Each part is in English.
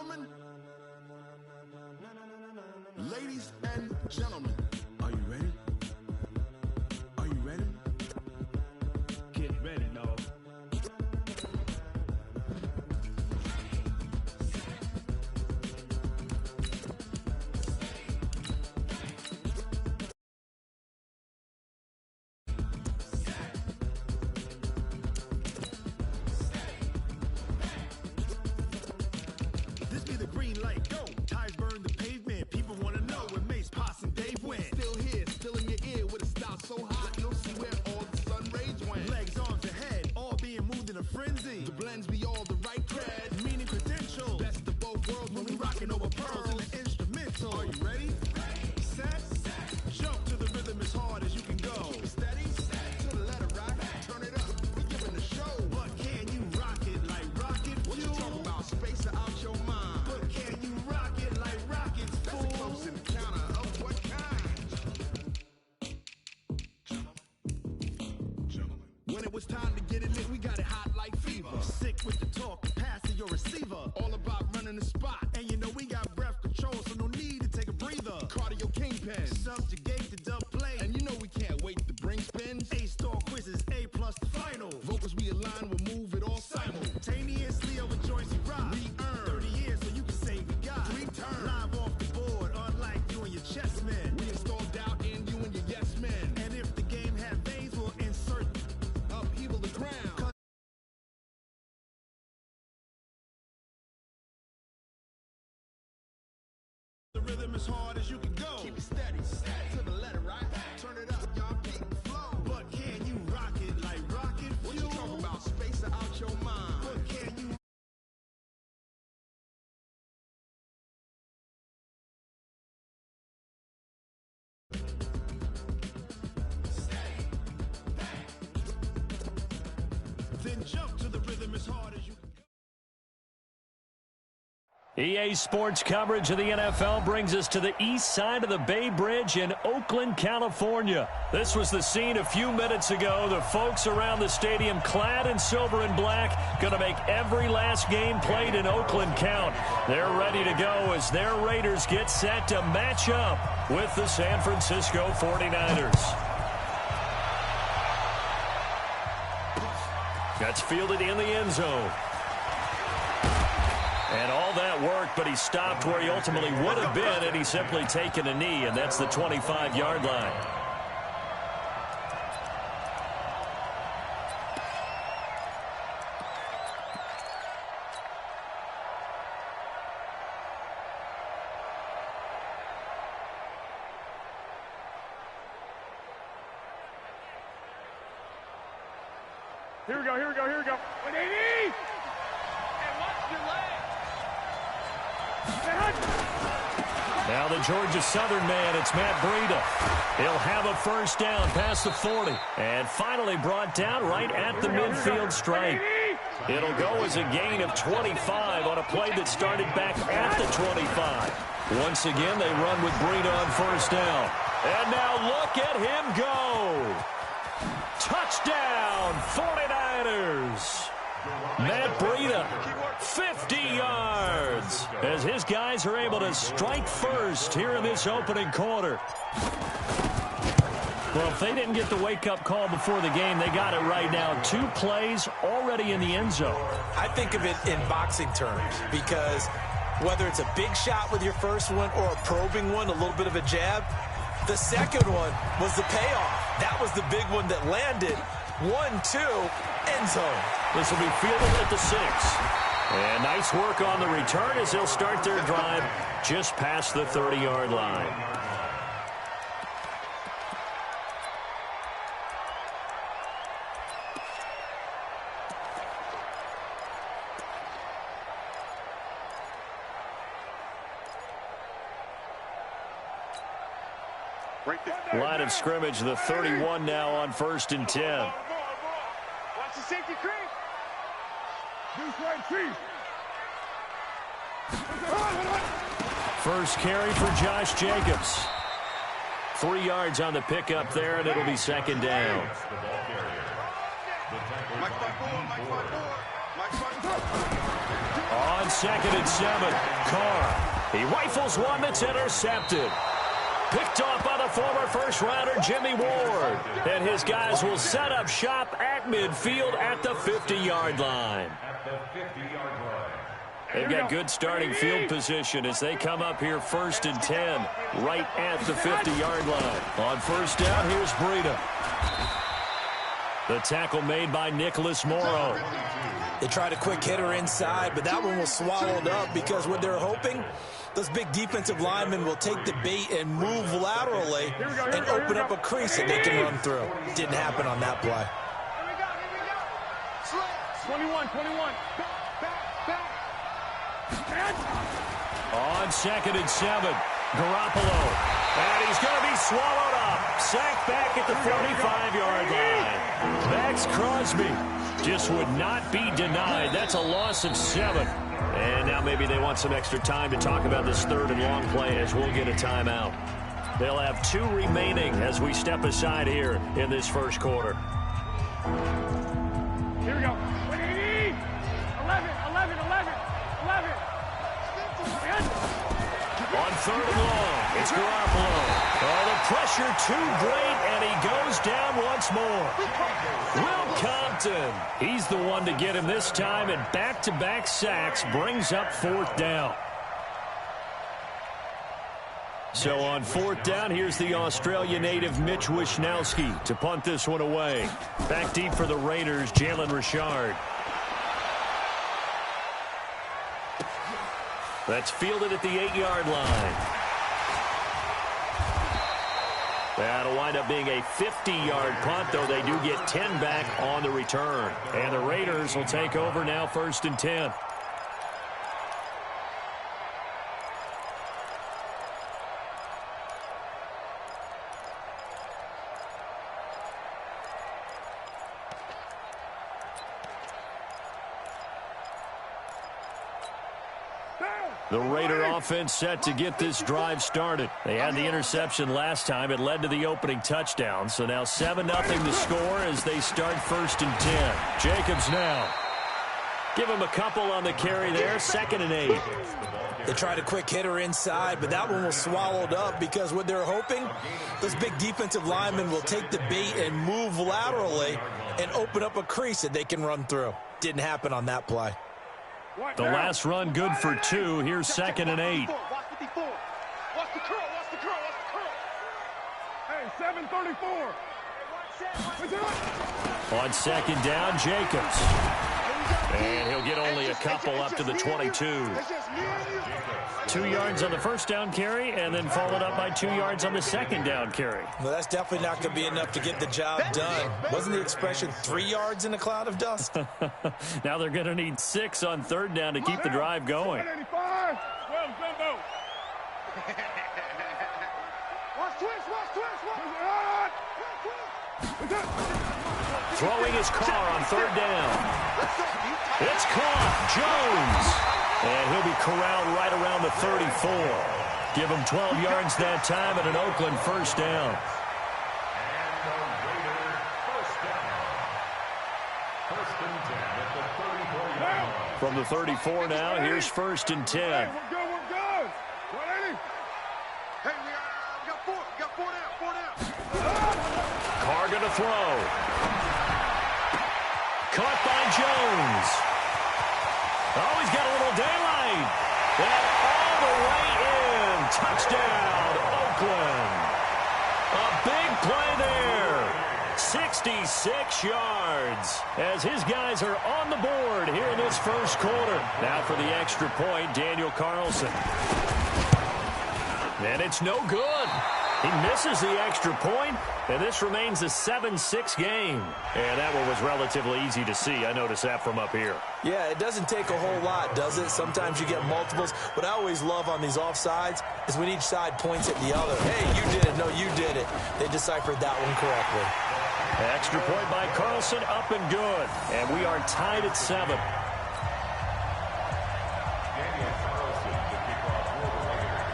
gentlemen, ladies and gentlemen, are you ready? Are you ready? Get ready, dog. This be the green light, go. Tires burn the pavement. People want to know where Mace, Poss, and Dave went. Still here, still in your ear with a style so hot, you'll see where all the sun rays went. Legs, arms, and head, all being moved in a frenzy. The blends be all the right cred, meaning credentials. Best of both worlds when we rockin' over pearls in the instrumental. Are you ready? Set, jump to the rhythm as hard as you can go. Steady, to the letter right, turn it up. We giving the show. But can you rock it like rocket fuel? What you talking about? Space out your mind. But can you rock it like rockets, fool? That's a close encounter of what kind? Gentlemen. When it was time to get it lit, we got it hot like fever. Sick with the talk, passing your receiver. All about running the spot. And you know we got breath control, so no need to take a breather. Cardio kingpin, subjugate the dub play. And you know we can't wait to bring spins. A-star quizzes, A+ the final. Vocals we align, we'll move it all simultaneously over joints we rock. We earn 30 years, so you can say we got 3 turns. Live off the board, unlike you and your chess men. We install doubt in you and your yes men. And if the game had veins, we'll insert upheaval the ground. The rhythm as hard as you can go. Keep it steady, to the letter right. Turn it up, y'all keep the flow. But can you rock it like rocket fuel? What you talking about? Space out your mind. But can you? Then jump to the rhythm as hard as you can go. EA Sports coverage of the NFL brings us to the east side of the Bay Bridge in Oakland, California. This was the scene a few minutes ago. The folks around the stadium clad in silver and black going to make every last game played in Oakland count. They're ready to go as their Raiders get set to match up with the San Francisco 49ers. That's fielded in the end zone. And all that worked, but he stopped where he ultimately would have been, and he's simply taken a knee, and that's the 25-yard line. Here we go, here we go, here we go. 180! And watch your leg. Now the Georgia Southern man, it's Matt Breida. He'll have a first down past the 40. And finally brought down right at the midfield stripe. It'll go as a gain of 25 on a play that started back at the 25. Once again, they run with Breida on first down. And now look at him go. Touchdown, 49ers. Matt Breida, 50 yards, as his guys are able to strike first here in this opening quarter. Well, if they didn't get the wake-up call before the game, they got it right now. 2 plays already in the end zone. I think of it in boxing terms because whether it's a big shot with your first one or a probing one, a little bit of a jab, the second one was the payoff. That was the big one that landed. 1-2, end zone. This will be fielded at the 6. And nice work on the return as they'll start their drive just past the 30-yard line. Line of scrimmage, the 31 now on 1st and 10. Watch the safety creep. First carry for Josh Jacobs. 3 yards on the pickup there, and it'll be second down. Mike 5-4, Mike 5-4, Mike 5-4. On 2nd and 7, Carr. He rifles one that's intercepted. Picked off by the former first-rounder Jimmy Ward. And his guys will set up shop at midfield at the 50-yard line. They've got good starting field position as they come up here 1st and 10, right at the 50-yard line. On 1st down, here's Breida. The tackle made by Nicholas Morrow. They tried a quick hitter inside, but that one was swallowed up because what they're hoping, those big defensive linemen will take the bait and move laterally and open up a crease that they can run through. Didn't happen on that play. 21. On 2nd and 7, Garoppolo. And he's going to be swallowed up. Sacked back at the 45-yard line. Max Crosby just would not be denied. That's a loss of 7. And now maybe they want some extra time to talk about this 3rd and long play as we'll get a timeout. They'll have 2 remaining as we step aside here in this first quarter. Here we go. 11. On 3rd and long, it's Garoppolo. Oh, the pressure too great, and he goes down once more. Will Compton, he's the one to get him this time, and back-to-back sacks brings up 4th down. So on 4th down, here's the Australia native Mitch Wishnowsky to punt this one away. Back deep for the Raiders, Jalen Richard. That's fielded at the 8-yard line. That'll wind up being a 50-yard punt, though they do get 10 back on the return. And the Raiders will take over now 1st and 10. The Raider offense set to get this drive started. They had the interception last time. It led to the opening touchdown. So now 7-0 the score as they start 1st and 10. Jacobs now. Give him a couple on the carry there. 2nd and 8. They tried a quick hitter inside, but that one was swallowed up because what they're hoping, those big defensive linemen will take the bait and move laterally and open up a crease that they can run through. Didn't happen on that play. The last run good for 2. Here's 2nd and 8. Watch the curl. Hey, 734. On 2nd down, Jacobs. And he'll get only a couple up to the 22. 2 yards on the first down carry, and then followed up by 2 yards on the 2nd down carry. Well, that's definitely not going to be enough to get the job done. Wasn't the expression 3 yards in a cloud of dust? Now they're going to need 6 on 3rd down to keep the drive going. 85. Well, Jumbo. Watch twist. Throwing his car on 3rd down. It's caught. Jones. And he'll be corralled right around the 34. Give him 12 yards that time and an Oakland 1st down. From the 34 now, here's 1st and 10. We're good. 180. Hey, we got 4 down. Carr going to throw. Caught by Jones. Oh, he's got a little daylight. And all the way in. Touchdown, Oakland. A big play there. 66 yards as his guys are on the board here in this first quarter. Now for the extra point, Daniel Carlson. And it's no good. He misses the extra point, and this remains a 7-6 game. And that one was relatively easy to see. I noticed that from up here. Yeah, it doesn't take a whole lot, does it? Sometimes you get multiples. What I always love on these offsides is when each side points at the other. Hey, you did it. No, you did it. They deciphered that one correctly. Extra point by Carlson, up and good. And we are tied at 7.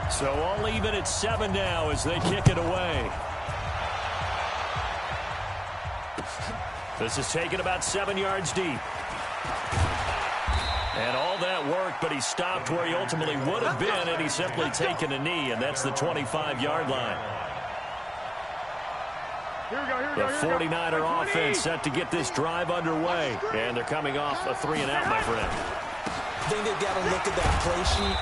So all even at 7 now as they kick it away. This is taken about 7 yards deep. And all that work, but he stopped where he ultimately would have been, and he's simply taken a knee, and that's the 25-yard line. The 49er offense set to get this drive underway, and they're coming off a 3-and-out, my friend. I think they've got to look at that play sheet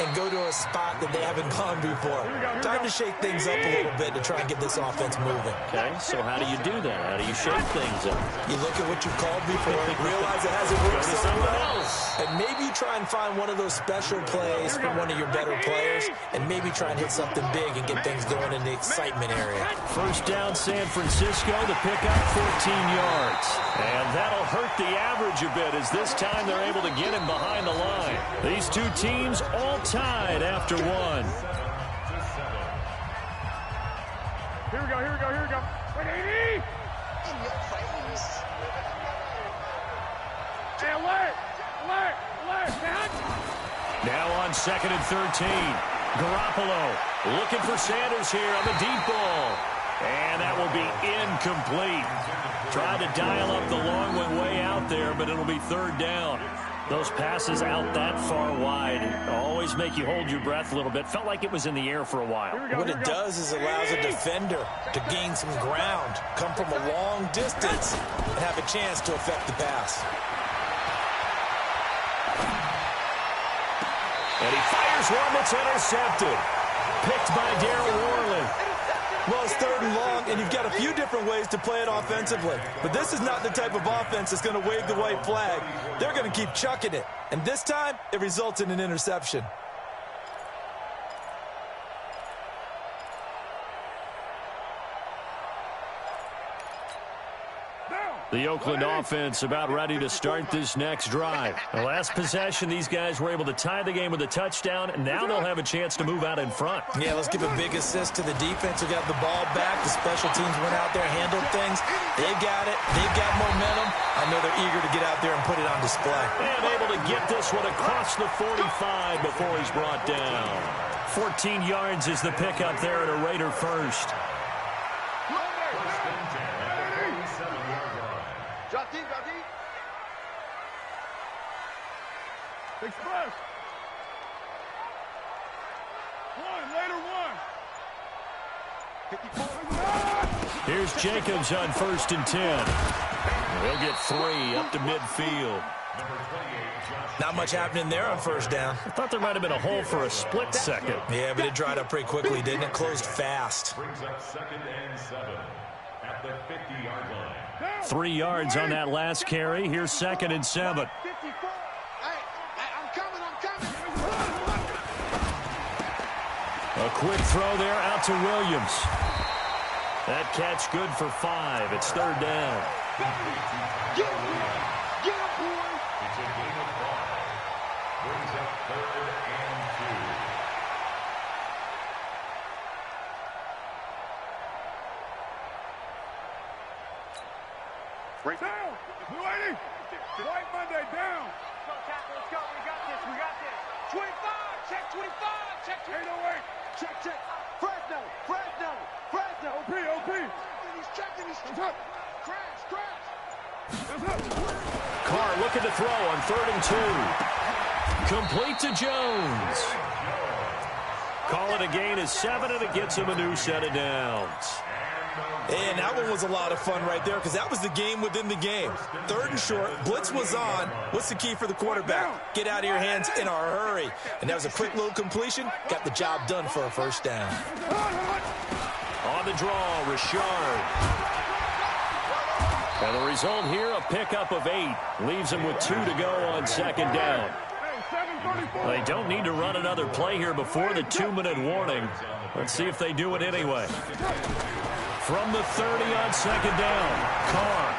and go to a spot that they haven't gone before. Time to shake things up a little bit to try and get this offense moving. Okay, so how do you do that? How do you shake things up? You look at what you called before, realize it hasn't worked so well, and maybe you try and find one of those special plays from one of your better players, and maybe try and hit something big and get things going in the excitement area. First down, San Francisco, the pickup, 14 yards. And that'll hurt the average a bit as this time they're able to get him behind the line. These two teams all tied after one. Here we go, here we go, here we go. 180! And alert! Alert! Alert! Now on 2nd and 13. Garoppolo looking for Sanders here on the deep ball. And that will be incomplete. Tried to dial up the long one way out there, but it'll be 3rd down. Those passes out that far wide always make you hold your breath a little bit. Felt like it was in the air for a while. What it does is allows a defender to gain some ground, come from a long distance, and have a chance to affect the pass. And he fires one that's intercepted. Picked by Darryl Worley. Well, it's 3rd and long, and you've got a few different ways to play it offensively. But this is not the type of offense that's going to wave the white flag. They're going to keep chucking it. And this time, it results in an interception. The Oakland offense about ready to start this next drive. The last possession, these guys were able to tie the game with a touchdown, and now they'll have a chance to move out in front. Yeah, let's give a big assist to the defense who got the ball back. The special teams went out there, handled things. They've got it. They've got momentum. I know they're eager to get out there and put it on display. And able to get this one across the 45 before he's brought down. 14 yards is the pickup there at a Raider first. Express. Later one. Here's Jacobs on 1st and 10. He'll get 3 up to midfield. Not much happening there on 1st down. I thought there might have been a hole for a split second. Yeah, but it dried up pretty quickly, didn't it? Closed fast. Brings up 2nd and 7 at the 50-yard line. 3 yards on that last carry. Here's 2nd and 7. A quick throw there out to Williams. That catch good for 5. It's 3rd down. Get him, boy. It's a gain of 5. Brings up 3rd and 2. Right down. Blue 80. White Monday down. Let's go, tackle. Let's go. We got this. We got this. 25. Check 25. Check 808. Check, check. Fresno. Fresno. Fresno. OP. He's checking. He's up. Crash. Carr looking to throw on 3rd and 2. Complete to Jones. Call it a gain of 7, and it gets him a new set of downs. And that one was a lot of fun right there because that was the game within the game. 3rd and short, blitz was on. What's the key for the quarterback? Get out of your hands in a hurry. And that was a quick little completion. Got the job done for a 1st down. On the draw, Richard. And the result here, a pickup of 8. Leaves him with 2 to go on 2nd down. They don't need to run another play here before the 2-minute warning. Let's see if they do it anyway. From the 30 on 2nd down, Carr.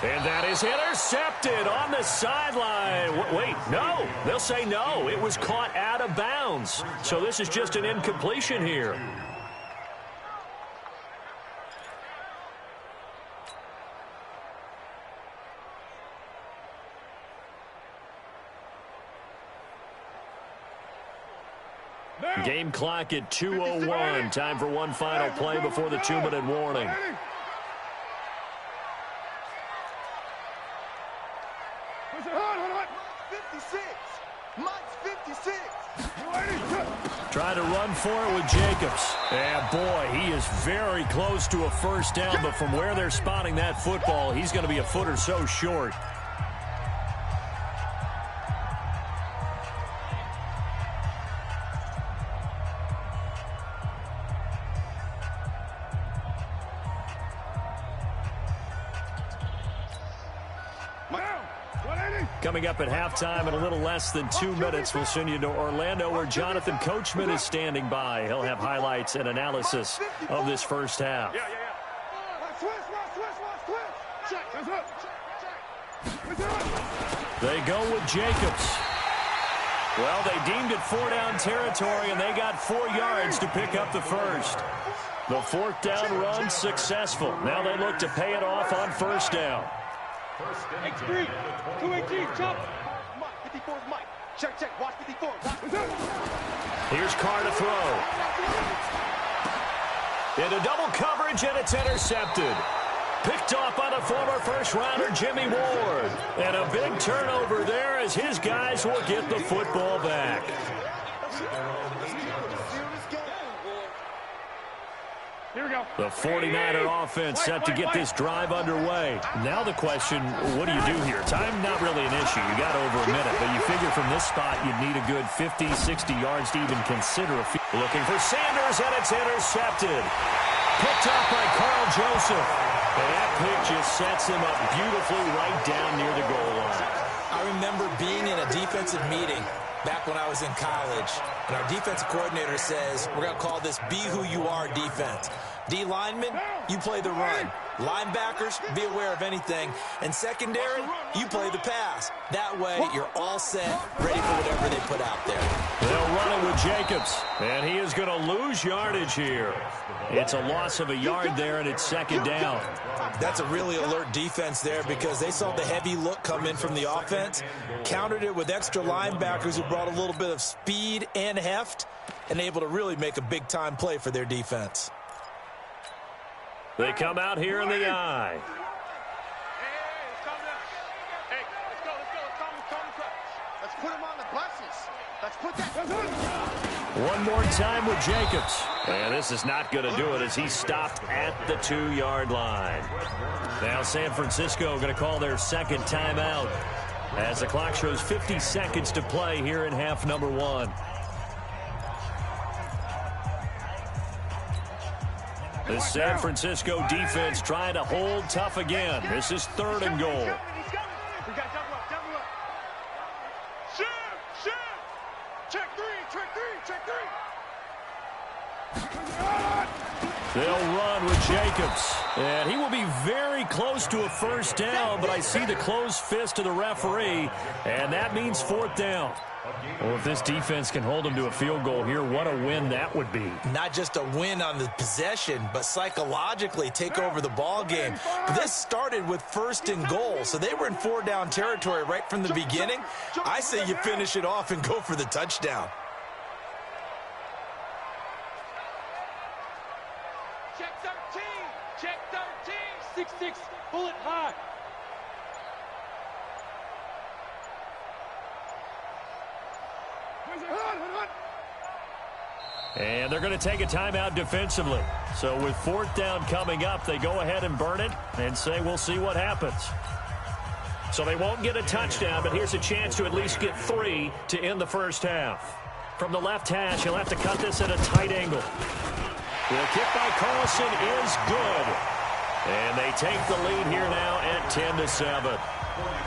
And that is intercepted on the sideline. Wait, no. They'll say no. It was caught out of bounds. So this is just an incompletion here. Game clock at 2:01. Time for one final play before the 2-minute warning. Mike's 56. Trying to run for it with Jacobs. And boy, he is very close to a first down, but from where they're spotting that football, he's going to be a foot or so short. Coming up at halftime in a little less than 2 minutes, we'll send you to Orlando where Jonathan Coachman is standing by. He'll have highlights and analysis of this first half. They go with Jacobs. Well, they deemed it 4-down territory, and they got 4 yards to pick up the first. The fourth down run successful. Now they look to pay it off on first down. X3, 218, jump. Mike, 54 is Mike. Check, check, watch 54. Here's Carr to throw. Into double coverage, and it's intercepted. Picked off by the former first-rounder Jimmy Ward. And a big turnover there as his guys will get the football back. Here we go. The 49er offense set to get this drive underway. Now the question, what do you do here? Time not really an issue. You got over a minute, but you figure from this spot you'd need a good 50, 60 yards to even consider a field. Looking for Sanders, and it's intercepted. Picked off by Carl Joseph. And that pick just sets him up beautifully right down near the goal line. I remember being in a defensive meeting back when I was in college, and our defensive coordinator says, we're going to call this Be Who You Are defense. D linemen, you play the run. Linebackers, be aware of anything. And secondary, you play the pass. That way, you're all set, ready for whatever they put out there. They'll run it with Jacobs, and he is going to lose yardage here. It's a loss of a yard there, and it's second down. That's a really alert defense there because they saw the heavy look come in from the offense, countered it with extra linebackers who brought a little bit of speed and heft, and able to really make a big-time play for their defense. They come out here in the eye. Hey, it's coming up. Hey, let's go. It's coming cut. Let's put him on the buses. Let's put that. One more time with Jacobs. And this is not going to do it as he stopped at the 2-yard line. Now San Francisco going to call their second timeout as the clock shows 50 seconds to play here in half number 1. The San Francisco defense trying to hold tough again. This is 3rd and goal. We got double up. Shoot. Check three. They'll run with Jacobs. And he will be very close to a first down, but I see the closed fist of the referee, and that means 4th down. Well, if this defense can hold them to a field goal here, what a win that would be. Not just a win on the possession, but psychologically take over the ball game. This started with 1st and goal, so they were in 4-down territory right from the beginning. I say you finish it off and go for the touchdown. Check 13. 6-6. Bullet high. And they're going to take a timeout defensively. So with 4th down coming up, they go ahead and burn it and say we'll see what happens. So they won't get a touchdown, but here's a chance to at least get 3 to end the first half. From the left hash, he'll have to cut this at a tight angle. The kick by Carlson is good. And they take the lead here now at 10-7.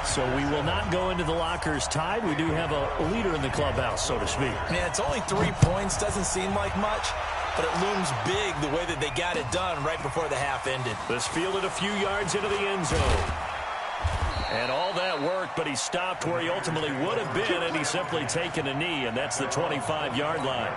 So we will not go into the lockers tied. We do have a leader in the clubhouse, so to speak. Yeah, it's only 3 points. Doesn't seem like much, but it looms big the way that they got it done right before the half ended. This fielded a few yards into the end zone. And all that worked, but he stopped where he ultimately would have been, and he's simply taken a knee, and that's the 25-yard line.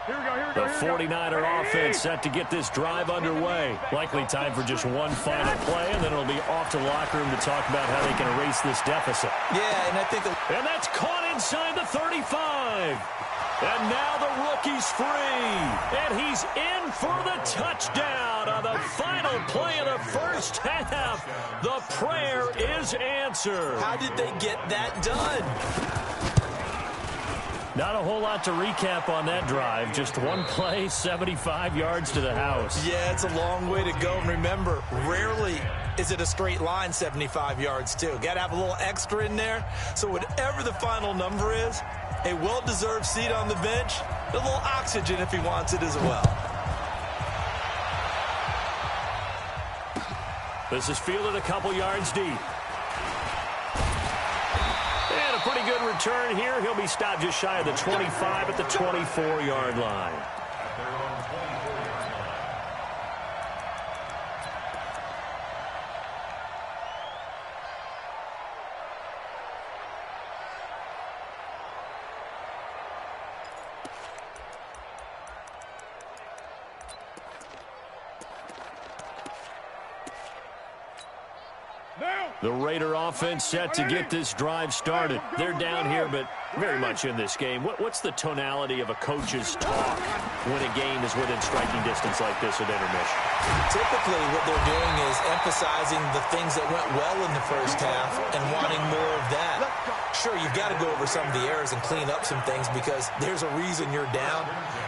Here we go. The 49er offense set to get this drive underway. Likely time for just one final play, and then it'll be off to the locker room to talk about how they can erase this deficit. Yeah, and I think And that's caught inside the 35. And now the rookie's free. And he's in for the touchdown on the final play of the first half. The prayer is answered. How did they get that done? Not a whole lot to recap on that drive. Just one play, 75 yards to the house. Yeah, it's a long way to go. And remember, rarely is it a straight line 75 yards, too. Got to have a little extra in there. So whatever the final number is, a well-deserved seat on the bench, a little oxygen if he wants it as well. This is fielded a couple yards deep. And a pretty good return here. He'll be stopped just shy of the 25 at the 24-yard line. The Raider offense set to get this drive started. They're down here, but very much in this game. What's the tonality of a coach's talk when a game is within striking distance like this at intermission? Typically, what they're doing is emphasizing the things that went well in the first half and wanting more of that. Sure, you've got to go over some of the errors and clean up some things because there's a reason you're down.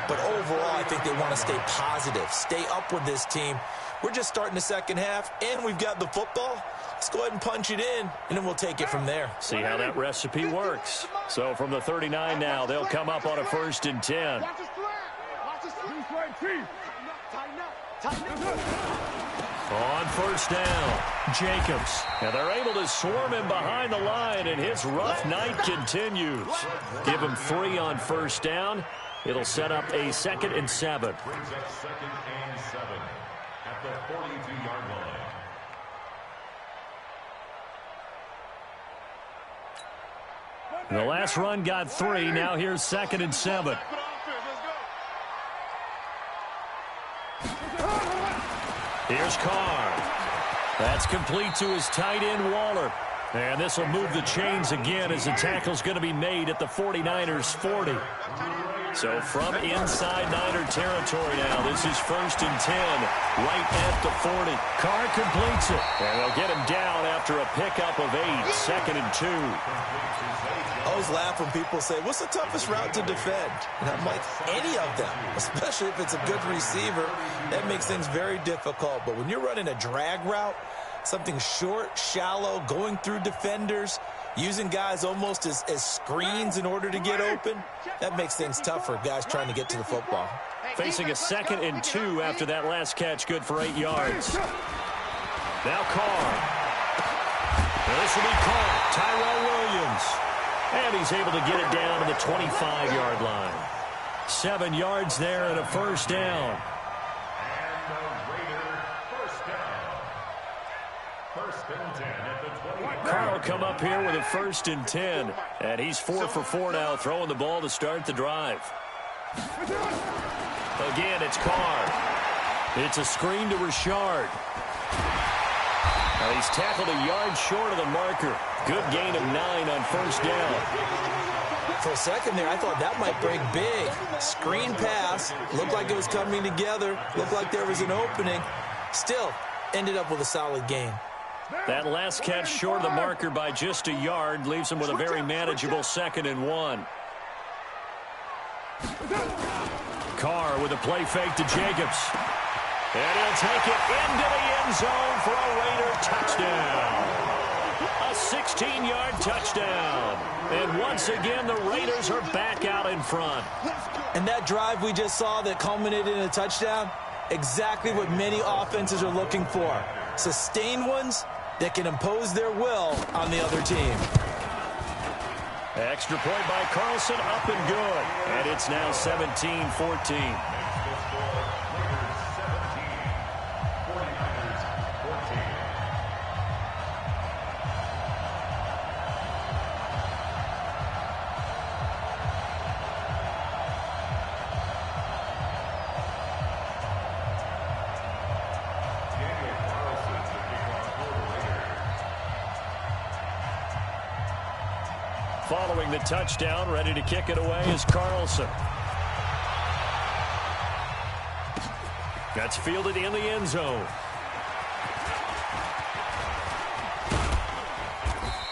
But overall, I think they want to stay positive, stay up with this team. We're just starting the second half, and we've got the football. Let's go ahead and punch it in, and then we'll take it from there. See how that recipe works. So from the 39 now, they'll come up on a 1st and 10. On first down, Jacobs. And they're able to swarm him behind the line, and his rough night continues. Give him 3 on first down. It'll set up a 2nd and 7. Brings up 2nd and 7 at the 42-yard line. The last run got 3. Now here's 2nd and 7. Here's Carr. That's complete to his tight end, Waller. And this will move the chains again as the tackle's going to be made at the 49ers' 40. So from inside Niner territory now, this is 1st and 10, right at the 40. Carr completes it, and they'll get him down after a pickup of 8, 2nd and 2. I always laugh when people say, what's the toughest route to defend? And I'm like, any of them, especially if it's a good receiver. That makes things very difficult. But when you're running a drag route, something short, shallow, going through defenders, using guys almost as screens in order to get open, that makes things tough for guys trying to get to the football. Facing a 2nd and 2 after that last catch, good for 8 yards. Now Carr. Now this will be Carr, Tyrell Williams. And he's able to get it down to the 25-yard line. 7 yards there and a 1st down. And the Raider 1st down. 1st and 10 at the 20. Carr will come up here with a 1st and 10. And he's 4 for 4 now, throwing the ball to start the drive. Again, it's Carr. It's a screen to Richard. Now he's tackled a yard short of the marker. Good gain of 9 on 1st down. For a second there, I thought that might break big. Screen pass. Looked like it was coming together. Looked like there was an opening. Still, ended up with a solid gain. That last catch short of the marker by just a yard leaves him with a very manageable 2nd and 1. Carr with a play fake to Jacobs. And he'll take it into the end zone for a Raider touchdown. A 16-yard touchdown. And once again, the Raiders are back out in front. And that drive we just saw that culminated in a touchdown, exactly what many offenses are looking for. Sustained ones that can impose their will on the other team. Extra point by Carlson, up and good. And it's now 17-14. Following the touchdown, ready to kick it away is Carlson. That's fielded in the end zone.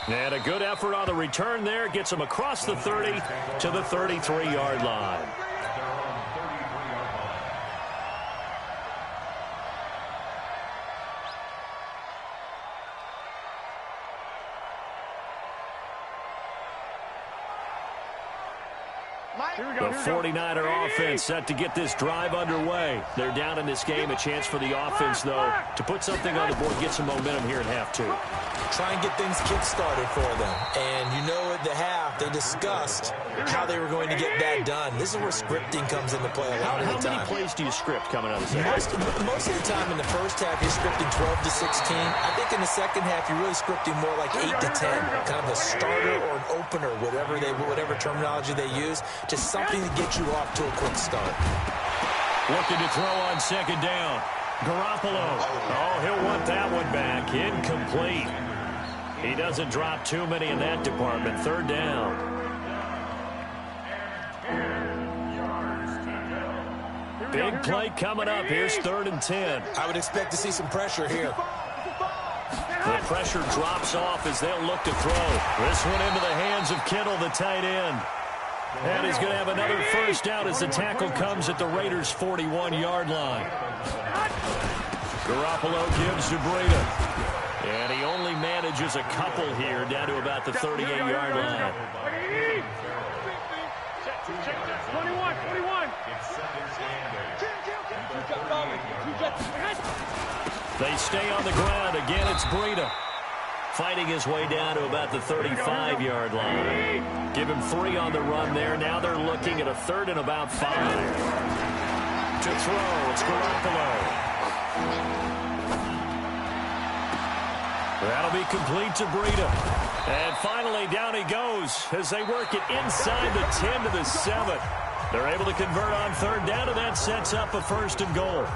And a good effort on the return there. Gets him across the 30 to the 33-yard line. The 49er offense set to get this drive underway. They're down in this game. A chance for the offense, though, to put something on the board, get some momentum here at half two. Try and get things kick-started for them. And you know at the half, they discussed how they were going to get that done. This is where scripting comes into play a lot of the time. How many plays do you script coming out of the second half? Most of the time in the first half, you're scripting 12 to 16. I think in the second half, you're really scripting more like 8 to 10. Kind of a starter or an opener, whatever terminology they use. Just something to get you off to a quick start. Looking to throw on second down. Garoppolo. Oh, he'll want that one back. Incomplete. He doesn't drop too many in that department. Third down. Big play coming up. Here's 3rd and 10. I would expect to see some pressure here. The pressure drops off as they'll look to throw. This one into the hands of Kittle, the tight end. And he's going to have another first down as the tackle comes at the Raiders' 41-yard line. Garoppolo gives to Breida. And he only manages a couple here down to about the 38-yard line. 21. They stay on the ground. Again, it's Breida. Fighting his way down to about the 35-yard line. Give him 3 on the run there. Now they're looking at a 3rd and about 5. To throw, it's Garoppolo. That'll be complete to Breida. And finally, down he goes as they work it inside the 10 to the 7. They're able to convert on 3rd down, and that sets up a 1st and goal.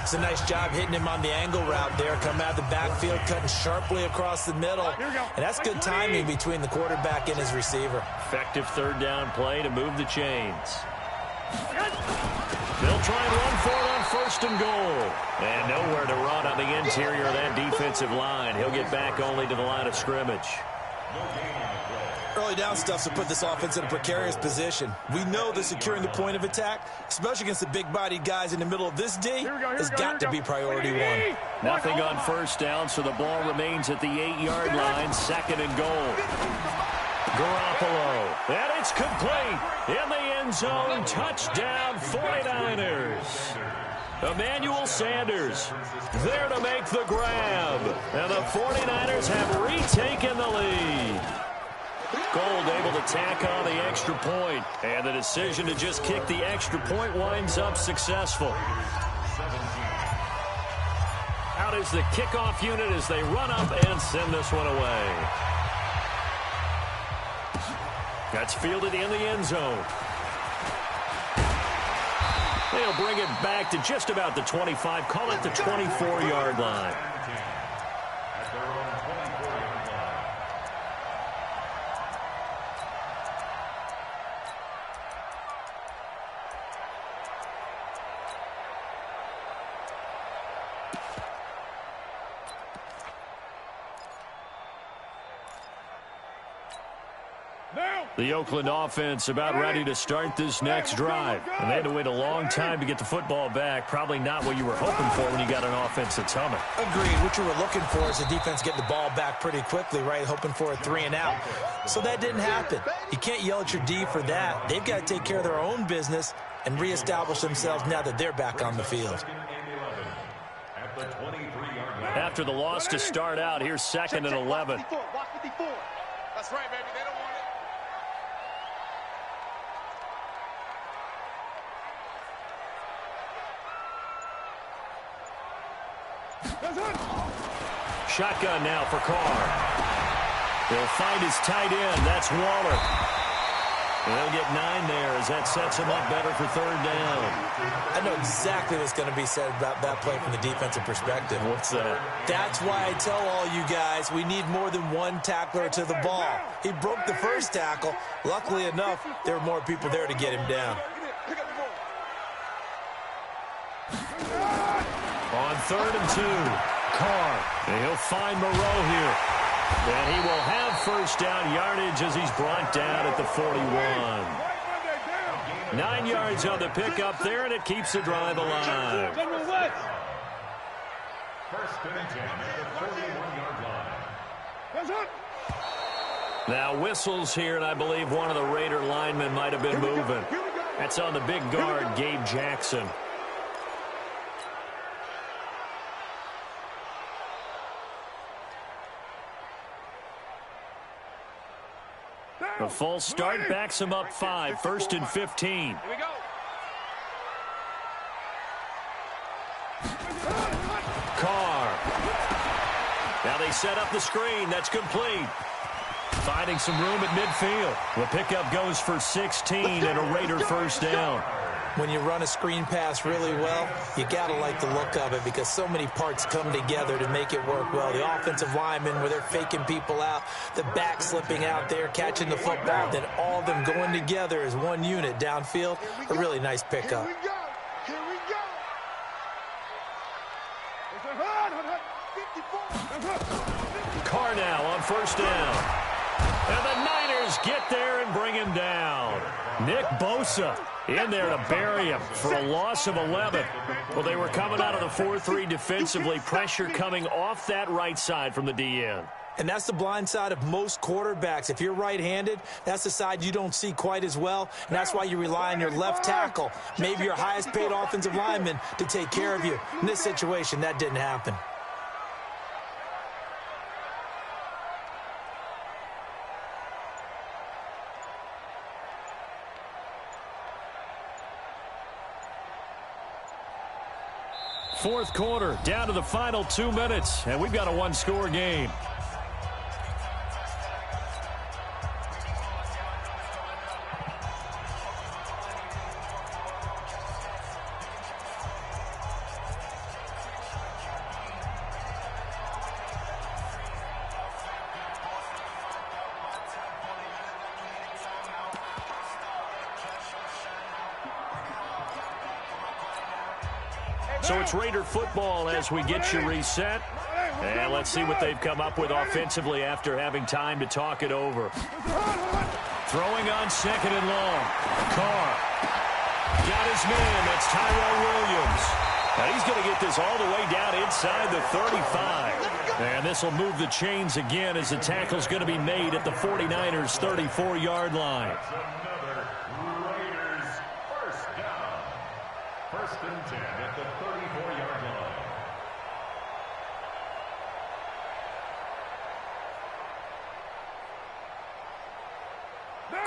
It's a nice job hitting him on the angle route there. Coming out of the backfield, cutting sharply across the middle. And that's good timing between the quarterback and his receiver. Effective 3rd down play to move the chains. They'll try and run for it on 1st and goal. And nowhere to run on the interior of that defensive line. He'll get back only to the line of scrimmage. Early down stuff to put this offense in a precarious position. We know that securing the point of attack, especially against the big-bodied guys in the middle of this D, has got to be priority 1. Nothing on 1st down, so the ball remains at the 8-yard line. 2nd and goal. Garoppolo. And it's complete. In the end zone. Touchdown 49ers. Emmanuel Sanders there to make the grab. And the 49ers have retaken the lead. Gold able to tack on the extra point. And the decision to just kick the extra point winds up successful. Out is the kickoff unit as they run up and send this one away. That's fielded in the end zone. They'll bring it back to just about the 25, call it the 24-yard line. The Oakland offense about ready to start this next drive. And they had to wait a long time to get the football back. Probably not what you were hoping for when you got an offense that's humming. Agreed. What you were looking for is the defense getting the ball back pretty quickly, right? Hoping for a 3 and out. So that didn't happen. You can't yell at your D for that. They've got to take care of their own business and reestablish themselves now that they're back on the field. After the loss to start out, here's 2nd and 11. Watch 54. That's right, baby. They don't want it. Shotgun now for Carr. He'll find his tight end. That's Waller. They'll get 9 there as that sets him up better for third down. I know exactly what's going to be said about that play from the defensive perspective. What's that? That's why I tell all you guys we need more than one tackler to the ball. He broke the first tackle. Luckily enough, there were more people there to get him down. On 3rd and 2, Carr. And he'll find Moreau here. And he will have first down yardage as he's brought down at the 41. 9 yards on the pickup there, and it keeps the drive alive. First and 10 at the 41-yard line. Now whistles here, and I believe one of the Raider linemen might have been moving. That's on the big guard, Gabe Jackson. A false start backs him up 5, 1st and 15. Here we go. Carr. Now they set up the screen. That's complete. Finding some room at midfield. The pickup goes for 16 and a Raider first down. When you run a screen pass really well, you got to like the look of it because so many parts come together to make it work well. The offensive linemen, where they're faking people out, the back slipping out there, catching the football, then all of them going together as one unit downfield. A really nice pickup. Here we go. Here we go. Carr now on first down. And the Niners get there and bring him down. Nick Bosa in there to bury him for a loss of 11. Well, they were coming out of the 4-3 defensively. Pressure coming off that right side from the DN. And that's the blind side of most quarterbacks. If you're right-handed, that's the side you don't see quite as well, and that's why you rely on your left tackle, maybe your highest-paid offensive lineman, to take care of you. In this situation, that didn't happen. Fourth quarter, down to the final 2 minutes, and we've got a one-score game. So it's Raider football as we get you reset. And let's see what they've come up with offensively after having time to talk it over. Throwing on 2nd and long. Carr. Got his man. That's Tyrell Williams. And he's going to get this all the way down inside the 35. And this will move the chains again as the tackle's going to be made at the 49ers' 34-yard line. First and 10 at the 34-yard line.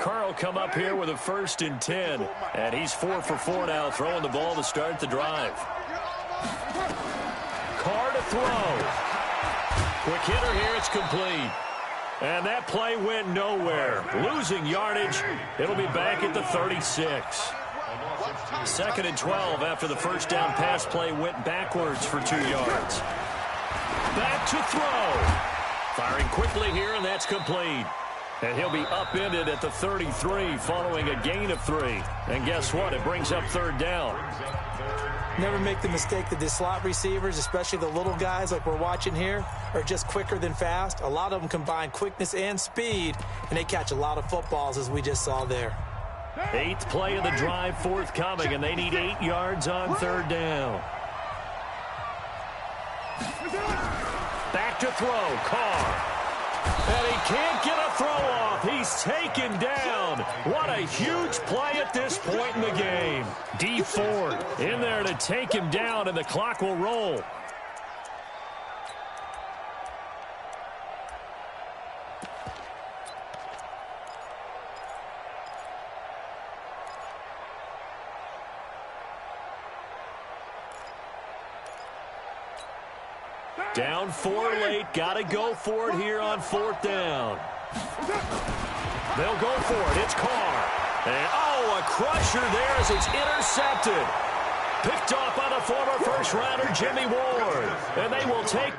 Carr will come up here with a 1st and 10. And he's 4 for 4 now, throwing the ball to start the drive. Carr to throw. Quick hitter here, it's complete. And that play went nowhere. Losing yardage. It'll be back at the 36. 2nd and 12 after the first down pass play went backwards for 2 yards. Back to throw. Firing quickly here, and that's complete. And he'll be upended at the 33 following a gain of 3. And guess what? It brings up third down. Never make the mistake that the slot receivers, especially the little guys like we're watching here, are just quicker than fast. A lot of them combine quickness and speed, and they catch a lot of footballs, as we just saw there. 8th play of the drive forthcoming, and they need 8 yards on third down. Back to throw, Carr. And he can't get a throw off. He's taken down. What a huge play at this point in the game. D Ford in there to take him down, and the clock will roll. Down 4 late. Got to go for it here on 4th down. They'll go for it. It's Carr. And, oh, a crusher there as it's intercepted. Picked off by the former first-rounder Jimmy Ward. And they will take